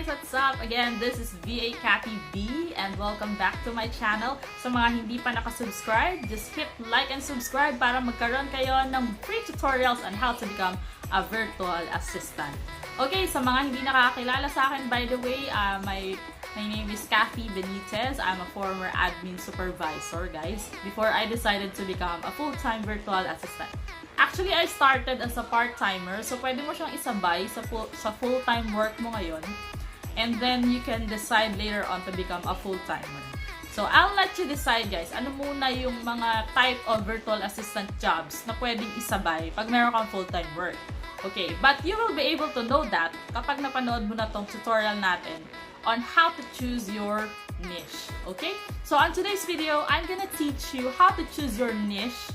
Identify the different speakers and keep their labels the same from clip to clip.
Speaker 1: what's up? Again, this is VA Cathy B and welcome back to my channel. Sa mga hindi pa nakasubscribe, just hit like and subscribe para magkaroon kayo ng free tutorials on how to become a virtual assistant. Okay, sa mga hindi nakakilala sa akin, by the way, my name is Cathy Benitez. I'm a former admin supervisor, guys, before I decided to become a full-time virtual assistant. Actually, I started as a part-timer, so pwede mo siyang isabay sa full-time work mo ngayon. And then, you can decide later on to become a full-timer. So, I'll let you decide, guys, ano muna yung mga type of virtual assistant jobs na pwedeng isabay pag meron kang full-time work. Okay, but you will be able to know that kapag napanood mo na tong tutorial natin on how to choose your niche. Okay? So, on today's video, I'm gonna teach you how to choose your niche.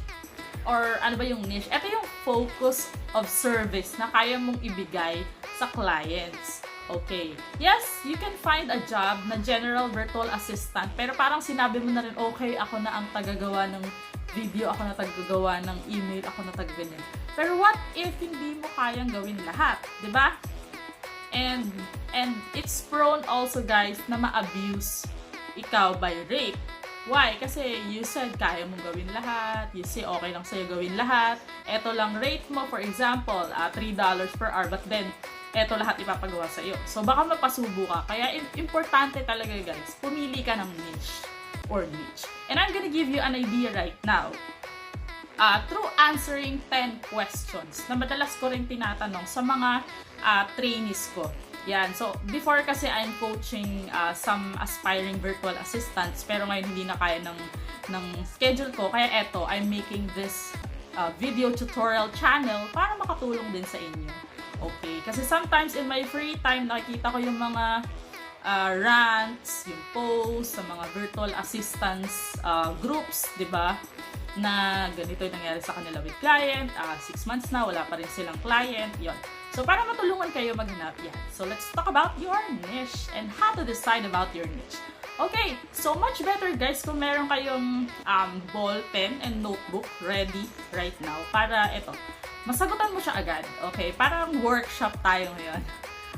Speaker 1: Or ano ba yung niche? Ito yung focus of service na kaya mong ibigay sa clients. Okay. Yes, you can find a job na general virtual assistant, pero parang sinabi mo na rin, okay, ako na ang tagagawa ng video, ako na tagagawa ng email, ako na tagaganyan. Pero what if hindi mo kayang gawin lahat? Diba? And it's prone also, guys, na ma-abuse ikaw by rape. Why? Kasi you said kaya mong gawin lahat. You say okay lang sa'yo gawin lahat. Eto lang rate mo, for example, $3 per hour. But then, eto lahat ipapagawa sa'yo. So, baka mapasubo ka. Kaya, importante talaga, guys, pumili ka ng niche or niche. And I'm gonna give you an idea right now. Through answering 10 questions na madalas ko rin tinatanong sa mga trainees ko. Yan. So, before kasi I'm coaching some aspiring virtual assistants, pero ngayon hindi na kaya ng schedule ko. Kaya eto, I'm making this video tutorial channel para makatulong din sa inyo. Okay? Kasi sometimes in my free time, nakikita ko yung mga rants, yung posts, sa mga virtual assistants groups, di ba? Na ganito yung nangyari sa kanila with client, 6 months na, wala pa rin silang client, yon. So, para matulungan kayo maghanap yan. So, let's talk about your niche and how to decide about your niche. Okay, so much better, guys, kung meron kayong ball pen and notebook ready right now para ito, masagutan mo siya agad. Okay, parang workshop tayo ngayon.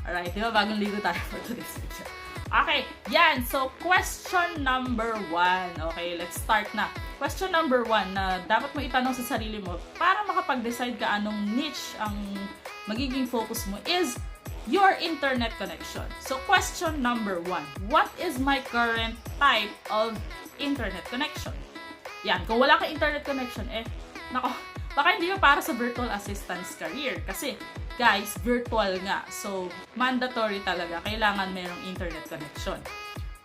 Speaker 1: Alright, di ba? Bagong ligo tayo for today's video. Okay, yan. So, question number 1. Okay, let's start na. Question number 1 na dapat mo itanong sa sarili mo para makapag-decide ka anong niche ang magiging focus mo is your internet connection. So, question number 1. What is my current type of internet connection? Yan. Kung wala kang internet connection, nako, baka hindi mo para sa virtual assistance career. Kasi, guys, virtual nga. So, mandatory talaga. Kailangan merong internet connection.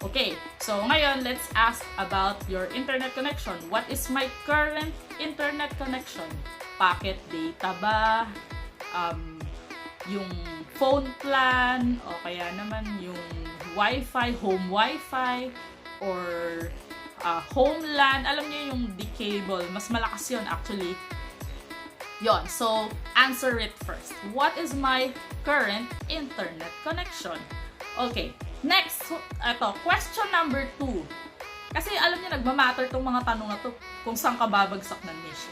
Speaker 1: Okay, so ngayon, let's ask about your internet connection. What is my current internet connection? Pocket data ba? Yung phone plan? O kaya naman yung Wi-Fi, home Wi-Fi? Or home LAN? Alam niyo yung D-cable. Mas malakas yun actually. Yon, so answer it first. What is my current internet connection? Okay, next, ito, question number 2. Kasi alam niyo, nagmamatter tong mga tanong na to kung saan ka babagsak ng niche.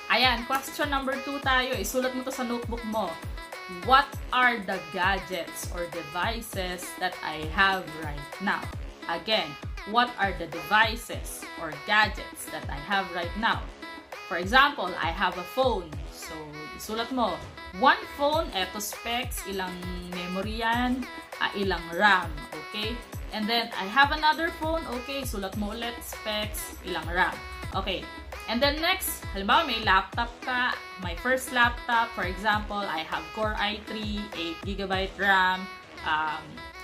Speaker 1: Ayan, question number 2 tayo. Isulat mo to sa notebook mo. What are the gadgets or devices that I have right now? Again, what are the devices or gadgets that I have right now? For example, I have a phone. So, isulat mo. One phone, eto specs, ilang memory yan, ilang RAM, okay? And then, I have another phone, okay, sulat mo ulit, specs, ilang RAM. Okay, and then next, halimbawa may laptop ka, my first laptop, for example, I have Core i3, 8GB RAM,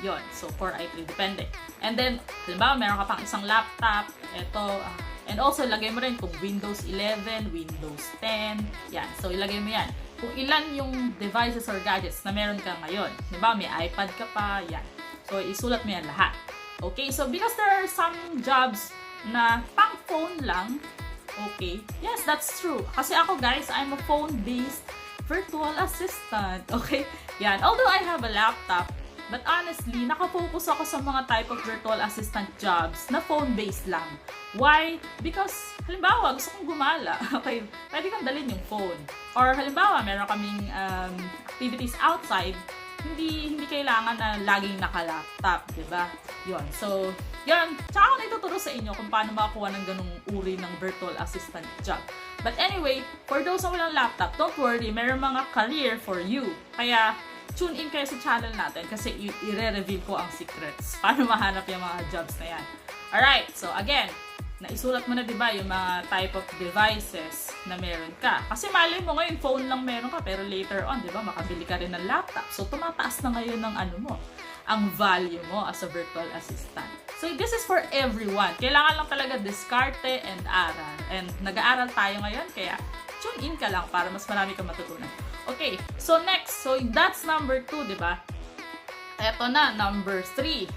Speaker 1: yon, so Core i3, depende. And then, halimbawa meron ka pang isang laptop, eto, and also, ilagay mo rin kung Windows 11, Windows 10, yan, so ilagay mo yan. Kung ilan yung devices or gadgets na meron ka ngayon. Diba? May iPad ka pa, yan. So, isulat mo yan lahat. Okay, so because there are some jobs na pang phone lang, okay, yes, that's true. Kasi ako, guys, I'm a phone-based virtual assistant. Okay, yan. Although I have a laptop, but honestly, nakafocus ako sa mga type of virtual assistant jobs na phone-based lang. Why? Because, halimbawa, gusto kong gumala. Okay, pwede kang dalhin yung phone. Or halimbawa, meron kaming activities outside, hindi kailangan na laging naka-laptop, diba? Yun. So, yun. Tsaka ako na ituturo sa inyo kung paano makakuha ng ganung uri ng virtual assistant job. But anyway, for those na walang laptop, don't worry, mayroong mga career for you. Kaya, tune in kayo sa channel natin kasi i-reveal ko ang secrets. Paano mahanap yung mga jobs na yan. Alright, so again, naisulat mo na diba yung mga type of devices na meron ka. Kasi malay mo ngayon, phone lang meron ka, pero later on, diba, makabili ka rin ng laptop. So, tumataas na ngayon ng ano mo, ang value mo as a virtual assistant. So, this is for everyone. Kailangan lang talaga diskarte and aral. And nag-aaral tayo ngayon, kaya tune in ka lang para mas marami kang matutunan. Okay, so next, so that's number 2, diba? Eto na, number 3.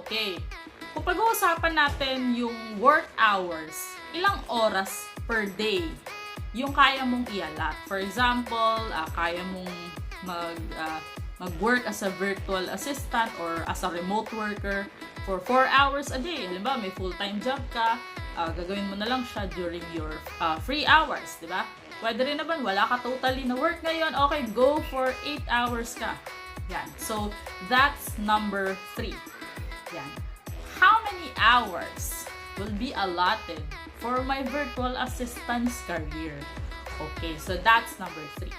Speaker 1: Okay. Kung pag-uusapan natin yung work hours, ilang oras per day yung kaya mong i-allot. For example, kaya mong mag-work as a virtual assistant or as a remote worker for 4 hours a day. Halimbawa, may full-time job ka, gagawin mo na lang siya during your free hours, di ba? Pwede rin naman, wala ka totally na work ngayon, okay, go for 8 hours ka. Yan. So, that's number 3. Yan. How many hours will be allotted for my virtual assistant's career? Okay, so that's number 3.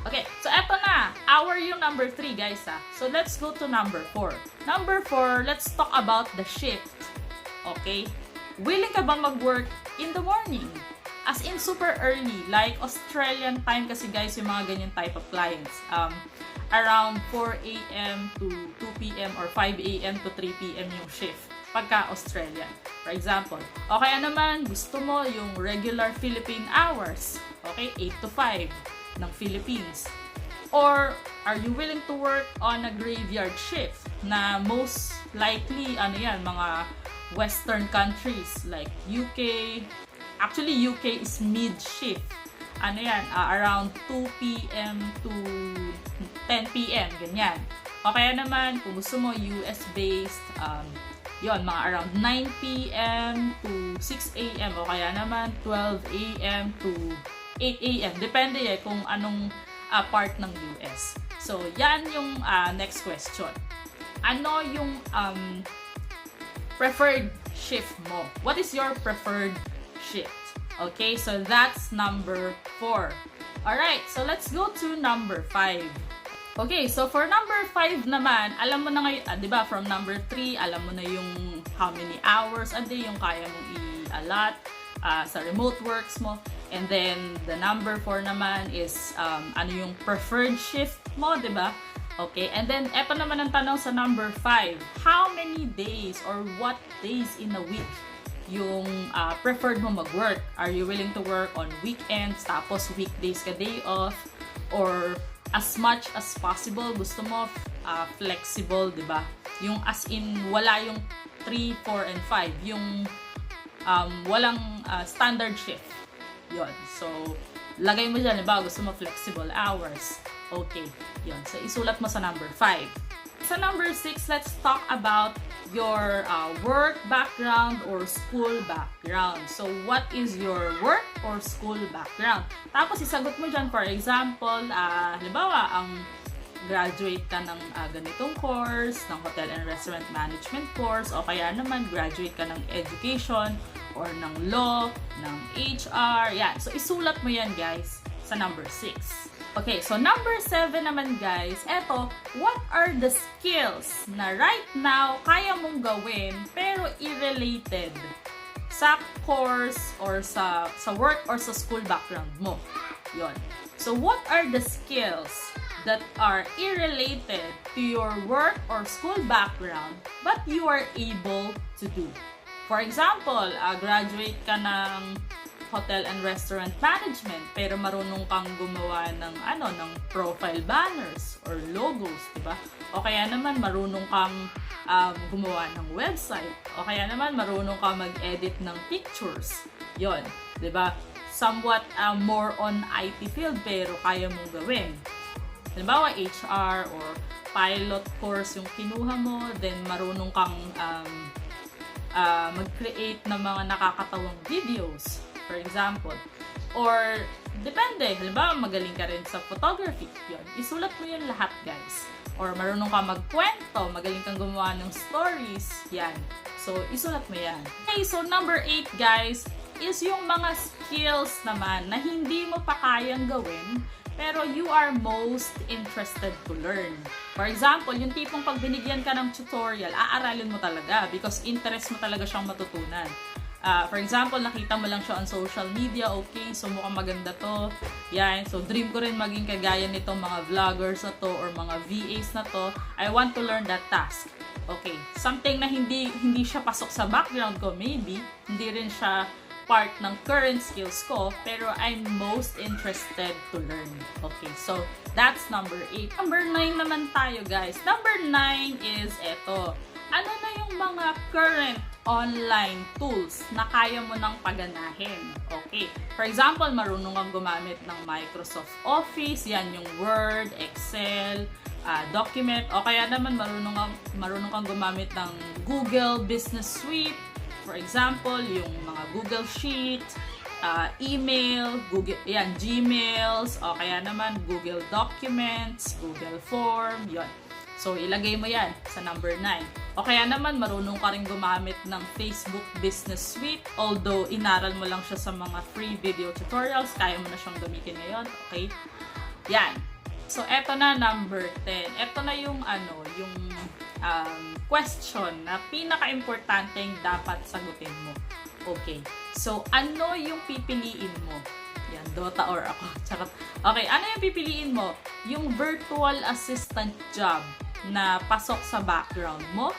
Speaker 1: Okay, so eto na. Hour yung number 3, guys, ha. So, let's go to number 4. Number 4, let's talk about the shift. Okay? Willing ka ba mag-work in the morning? As in, super early. Like, Australian time kasi, guys, yung mga ganyan type of clients. Around 4 a.m. to 2 p.m. or 5 a.m. to 3 p.m. yung shift. Pagka Australian. For example. O kaya naman, gusto mo yung regular Philippine hours. Okay? 8 to 5 ng Philippines. Or, are you willing to work on a graveyard shift na most likely, ano yan, mga Western countries like UK. Actually, UK is mid-shift. Ano yan, around 2 p.m. to 10 p.m. Ganyan. O kaya naman, kung gusto mo US-based, yon mga around 9 p.m. to 6 a.m. o kaya naman 12 a.m. to 8 a.m. Depende kung anong part ng US. So, yan yung next question. Ano yung preferred shift mo? What is your preferred shift? Okay, so that's number 4. Alright, so let's go to number 5. Okay, so for number 5 naman, alam mo na ngayon, di ba, from number 3, alam mo na yung how many hours a day yung kaya mong i-allot sa remote works mo. And then, the number 4 naman is ano yung preferred shift mo, di ba? Okay, and then, eto naman ang tanong sa number 5. How many days or what days in a week yung preferred mo mag-work? Are you willing to work on weekends, tapos weekdays ka day off? Or as much as possible, gusto mo flexible, di ba? Yung as in, wala yung 3, 4, and 5. Yung walang standard shift. Yun. So, lagay mo dyan, di ba? Gusto mo flexible hours. Okay. Yun. So, isulat mo sa number 5. Sa number 6, let's talk about your work background or school background. So, what is your work or school background? Tapos, isagot mo dyan, for example, halimbawa, ang graduate ka ng ganitong course, ng Hotel and Restaurant Management course, o kaya naman, graduate ka ng education, or ng law, ng HR, yan. So, isulat mo yan, guys, sa number 6. Okay, so number 7 naman, guys, eto, what are the skills na right now kaya mong gawin pero irrelated sa course or sa work or sa school background mo? Yon. So, what are the skills that are irrelated to your work or school background but you are able to do? For example, graduate ka ng Hotel and Restaurant Management pero marunong kang gumawa ng ng profile banners or logos, di ba? O kaya naman marunong kang gumawa ng website. O kaya naman marunong kang mag-edit ng pictures. 'Yon, di ba? Somewhat more on IT field pero kaya mong gawin. Halimbawa, HR or pilot course yung kinuha mo, then marunong kang mag-create ng mga nakakatawang videos, for example. Or, depende. Halimbawa, magaling ka rin sa photography. Yun. Isulat mo yun lahat, guys. Or marunong ka magkwento, magaling kang gumawa ng stories. Yan. So, isulat mo yan. Okay, so number 8 guys, is yung mga skills naman na hindi mo pa kayang gawin, pero you are most interested to learn. For example, yung tipong pag binigyan ka ng tutorial, aaralin mo talaga because interest mo talaga siyang matutunan. For example, nakita mo lang siya on social media, okay, so mukhang maganda to. Yan, so dream ko rin maging kagaya nitong mga vloggers na to or mga VAs na to. I want to learn that task. Okay, something na hindi siya pasok sa background ko, maybe. Hindi rin siya part ng current skills ko, pero I'm most interested to learn. Okay, so that's number 8. Number 9 naman tayo, guys. Number 9 is eto. Ano na yung mga current online tools na kaya mo nang paganahin? Okay. For example, marunong kang gumamit ng Microsoft Office, yan yung Word, Excel, document, o kaya naman marunong kang gumamit ng Google Business Suite. For example, yung mga Google Sheet, email, Gmails, o kaya naman Google Documents, Google Form, yon. So, ilagay mo yan sa number 9. O kaya naman, marunong ka rin gumamit ng Facebook Business Suite. Although, inaral mo lang siya sa mga free video tutorials, kaya mo na siyang gamitin ngayon. Okay? Yan. So, eto na number 10. Eto na yung question na pinaka-importanteng dapat sagutin mo. Okay. So, ano yung pipiliin mo? Yan, Dota or ako. Charot. Okay, ano yung pipiliin mo? Yung virtual assistant job na pasok sa background mo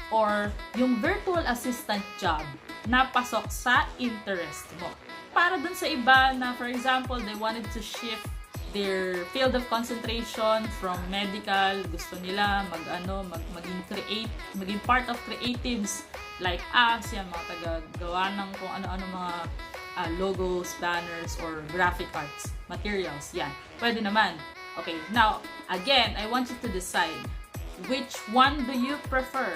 Speaker 1: or yung virtual assistant job na pasok sa interest mo. Para dun sa iba na, for example, they wanted to shift their field of concentration from medical, gusto nila maging part of creatives like us, yan, mga taga-gawa ng kung ano-ano mga logos, banners, or graphic arts materials. Yan. Pwede naman. Okay. Now, again, I want you to decide which one do you prefer?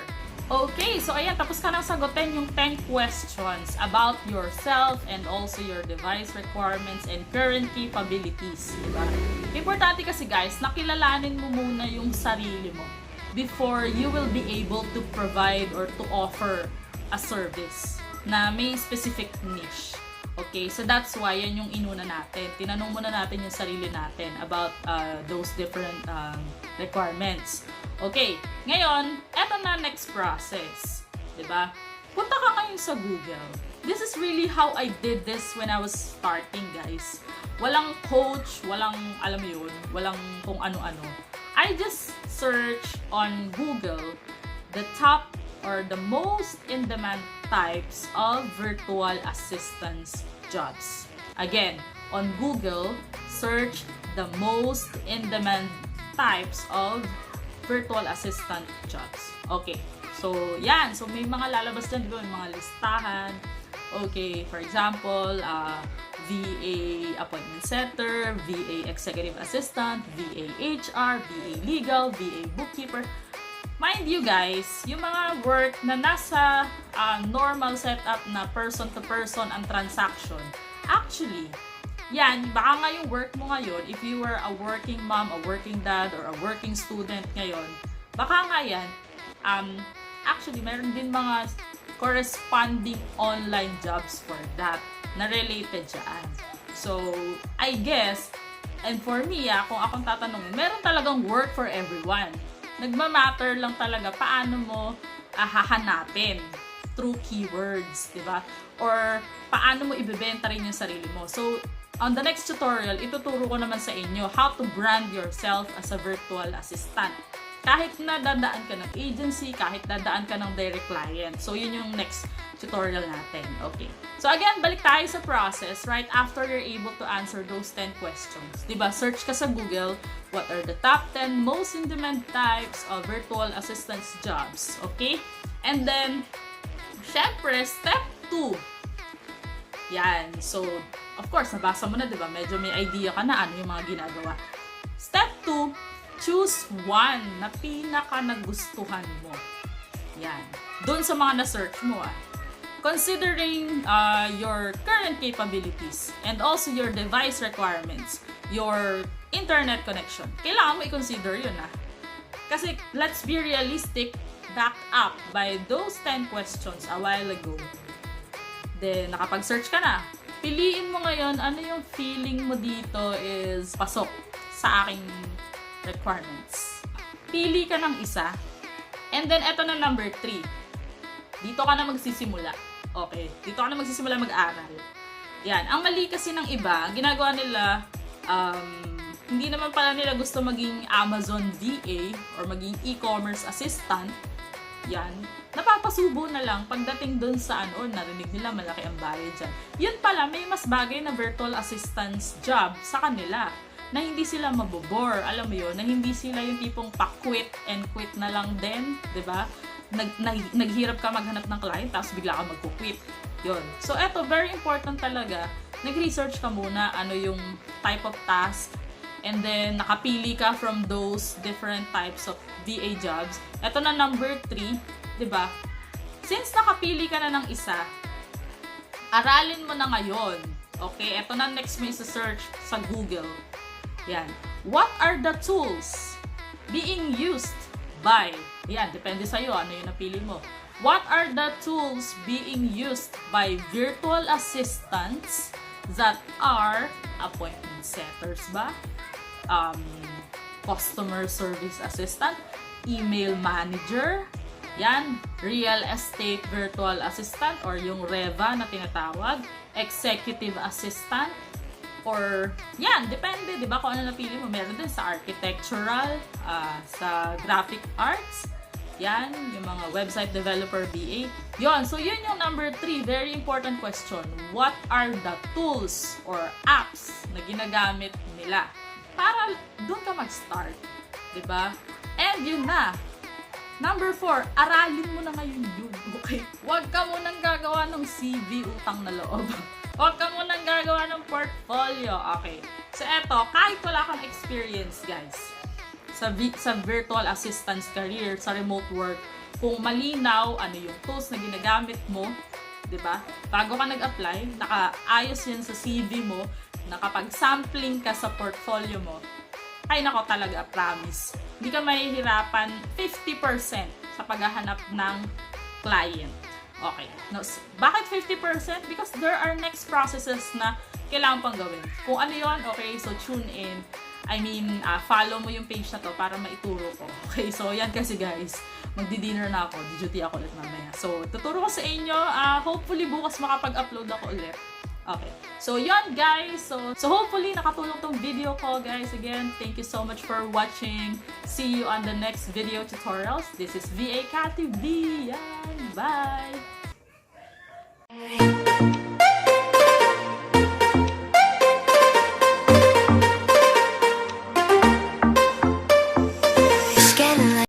Speaker 1: Okay. So, ayan. Tapos ka nang sagutin yung 10 questions about yourself and also your device requirements and current capabilities. Diba? Importante kasi guys, nakilalanin mo muna yung sarili mo before you will be able to provide or to offer a service na may specific niche. Okay, so that's why yan yung inuna natin. Tinanong muna natin yung sarili natin about those different requirements. Okay, ngayon, eto na next process. Diba? Punta ka ngayon sa Google. This is really how I did this when I was starting, guys. Walang coach, walang, alam mo yun, walang kung ano-ano. I just search on Google the top or the most in-demand types of virtual assistance jobs. Again, on Google, search the most in-demand types of virtual assistant jobs. Okay. So, yan. So, may mga lalabas dyan, diba? May mga listahan. Okay. For example, VA appointment setter, VA executive assistant, VA HR, VA legal, VA bookkeeper. Mind you guys, yung mga work na nasa normal setup na person-to-person ang transaction, actually, yan, baka nga yung work mo ngayon, if you were a working mom, a working dad, or a working student ngayon, baka nga yan, actually, meron din mga corresponding online jobs for that na related dyan. So, I guess, and for me, kung akong tatanungin, meron talagang work for everyone. Nagmamatter lang talaga paano mo hahanapin through keywords, di ba? Or paano mo ibebenta rin yung sarili mo. So, on the next tutorial, ituturo ko naman sa inyo how to brand yourself as a virtual assistant. Kahit na dadaan ka ng agency, kahit dadaan ka ng direct client. So, yun yung next tutorial natin. Okay. So, again, balik tayo sa process right after you're able to answer those 10 questions. Diba? Search ka sa Google, what are the top 10 most in-demand types of virtual assistance jobs. Okay? And then, syempre, step 2. Yan. So, of course, nabasa mo na, diba? Medyo may idea ka na ano yung mga ginagawa. Step 2, choose one na pinaka nagustuhan mo. Yan. Doon sa mga na-search mo, Considering your current capabilities and also your device requirements, your internet connection. Kailangan mo i-consider yun, Kasi, let's be realistic, backed up by those 10 questions a while ago. Then, nakapag-search ka na. Piliin mo ngayon, ano yung feeling mo dito is pasok sa aking requirements. Pili ka ng isa. And then, eto na number 3. Dito ka na magsisimula. Okay. Dito ka na magsisimula mag-aral. Yan. Ang mali kasi ng iba, ang ginagawa nila, hindi naman pala nila gusto maging Amazon VA or maging e-commerce assistant. Yan. Napapasubo na lang pagdating dun sa narinig nila malaki ang bayad dyan. Yun pala, may mas bagay na virtual assistance job sa kanila na hindi sila mabobore. Alam mo yun, na hindi sila yung tipong pa-quit and quit na lang din, diba? Naghirap ka maghanap ng client tapos bigla ka magkukwit. Yun. So, eto, very important talaga. Nag-research ka muna ano yung type of task and then nakapili ka from those different types of VA jobs. Eto na number 3. Diba? Since nakapili ka na ng isa, aralin mo na ngayon. Okay? Ito na next mo isa-search sa Google. Yan. What are the tools being used by? Yan, depende sa'yo. Ano yung napili mo? What are the tools being used by virtual assistants that are appointment setters ba? Customer service assistant? Email manager? Yan, real estate virtual assistant or yung REVA na tinatawag, executive assistant, or yan, depende, di ba kung ano napili mo. Meron din sa architectural, sa graphic arts, yan, yung mga website developer VA. Yon, so yun yung number 3, very important question. What are the tools or apps na ginagamit nila? Para doon ka mag-start, di ba? And yun na. Number 4, aralin mo na ngayon yun. Okay? Huwag ka munang gagawa ng CV, utang na loob. Huwag ka munang gagawa ng portfolio. Okay. So, eto, kahit wala kang experience, guys, sa virtual assistance career, sa remote work, kung malinaw ano yung tools na ginagamit mo, diba? Bago ka nag-apply, nakaayos yan sa CV mo, nakapag-sampling ka sa portfolio mo, ay nako talaga, promise. Hindi ka mahihirapan 50% sa paghahanap ng client. Okay. No, bakit 50%? Because there are next processes na kailangan pang gawin. Kung ano yun, okay, so tune in. I mean, follow mo yung page na to para maituro ko. Okay, so yan kasi guys, magdi-dinner na ako. Di-duty ako ulit mamaya. So, tuturo ko sa inyo. Hopefully, bukas makapag-upload ako ulit. Okay. So, yun guys. So hopefully, nakatulong tong video ko guys. Again, thank you so much for watching. See you on the next video tutorials. This is VA Cathy B. Yan. Bye!